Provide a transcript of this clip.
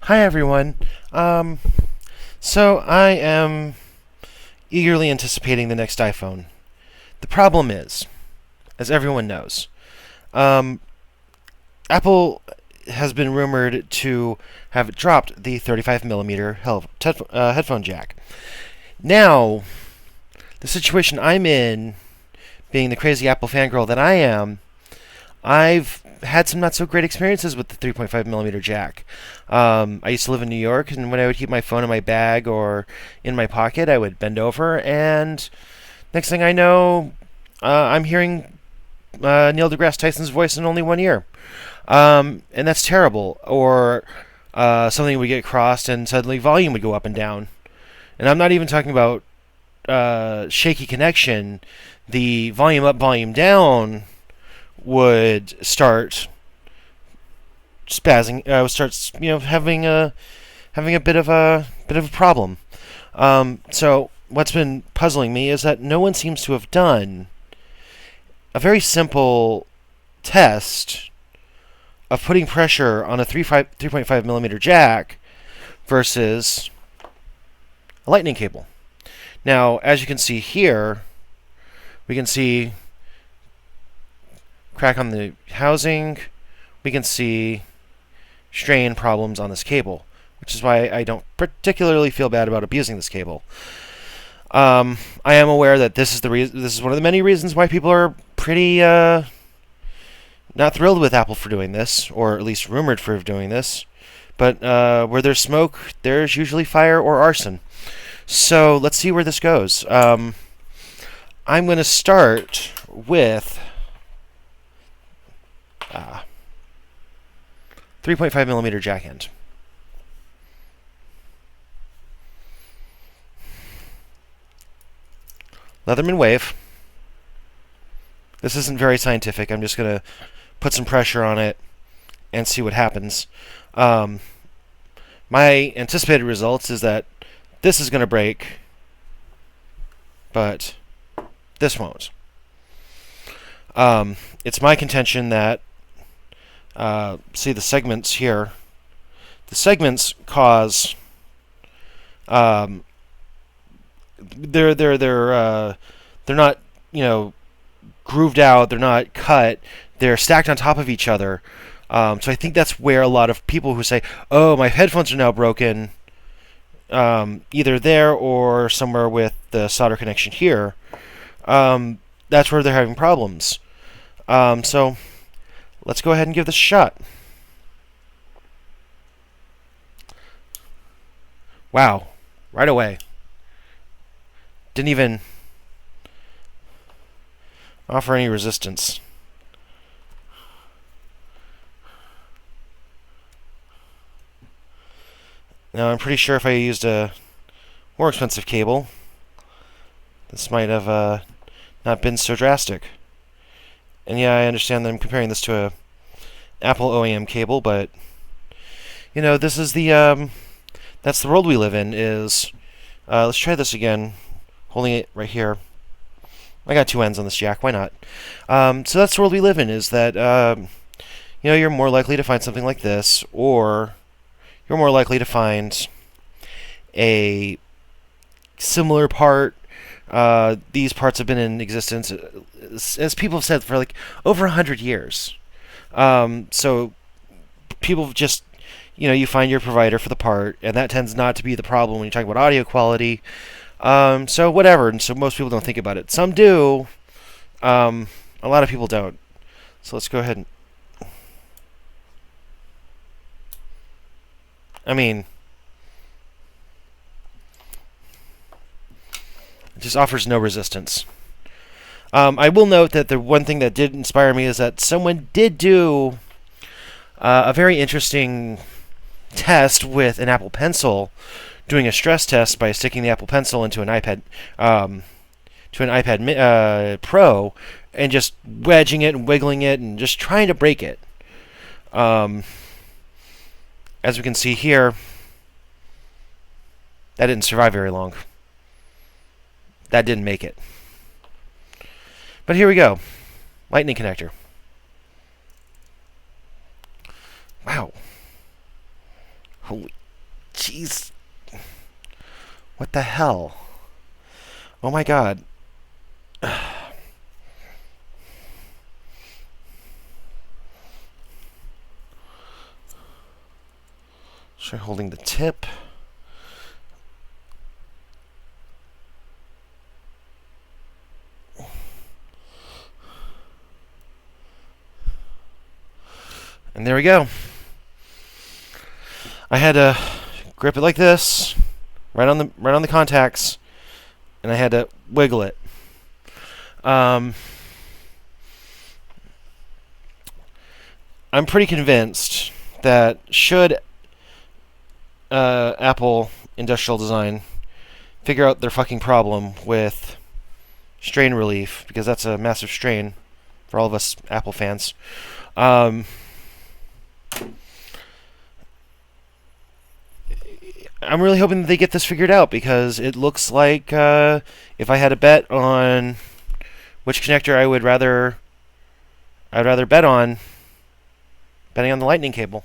Hi everyone. So I am eagerly anticipating the next iPhone. The problem is, as everyone knows, um, Apple has been rumored to have dropped the 35 millimeter headphone jack. Now, the situation I'm in, being the crazy Apple fangirl that I am, I've had some not so great experiences with the 3.5 millimeter jack. I used to live in New York, and when I would keep my phone in my bag or in my pocket, I would bend over, and next thing I know, I'm hearing Neil deGrasse Tyson's voice in only one ear. And that's terrible. Or something would get crossed, and suddenly volume would go up and down. And I'm not even talking about shaky connection. The volume up, volume down would start spazzing. Would start, having a bit of a problem. So what's been puzzling me is that no one seems to have done a very simple test of putting pressure on a 3.5 millimeter jack versus a lightning cable. Now, as you can see here, we can see crack on the housing. We can see strain problems on this cable, which is why I don't particularly feel bad about abusing this cable. I am aware that this is one of the many reasons why people are pretty not thrilled with Apple for doing this, or at least rumored for doing this. But where there's smoke, there's usually fire or arson. So let's see where this goes. I'm going to start with 3.5 millimeter jack end. Leatherman wave. This isn't very scientific. I'm just going to put some pressure on it and see what happens. My anticipated results is that this is going to break, but this won't. It's my contention that, see the segments here. The segments cause, they're not, grooved out. They're not cut. They're stacked on top of each other. So I think that's where a lot of people who say, "Oh, my headphones are now broken," either there or somewhere with the solder connection here, that's where they're having problems. So let's go ahead and give this a shot. Wow, right away. Didn't even offer any resistance. Now, I'm pretty sure if I used a more expensive cable, this might have not been so drastic. And yeah, I understand that I'm comparing this to a Apple OEM cable, but this is that's the world we live in. Let's try this again, holding it right here. I got two ends on this jack. Why not? So that's the world we live in. Is that you're more likely to find something like this, or you're more likely to find a similar part. These parts have been in existence, as people have said, for like over 100 years. So people just, you find your provider for the part, and that tends not to be the problem when you're talking about audio quality. So whatever, and so most people don't think about it. Some do. A lot of people don't. So let's go ahead and... it just offers no resistance. I will note that the one thing that did inspire me is that someone did do a very interesting test with an Apple Pencil, doing a stress test by sticking the Apple Pencil into an iPad, Pro, and just wedging it and wiggling it and just trying to break it. As we can see here, that didn't survive very long. That didn't make it. But here we go. Lightning connector. Wow. Holy jeez. What the hell? Oh my god. Try holding the tip. And there we go. I had to grip it like this, right on the contacts, and I had to wiggle it. I'm pretty convinced that should Apple Industrial Design figure out their fucking problem with strain relief, because that's a massive strain for all of us Apple fans. I'm really hoping that they get this figured out, because it looks like if I had a bet on which connector I'd rather bet on, betting on the Lightning cable.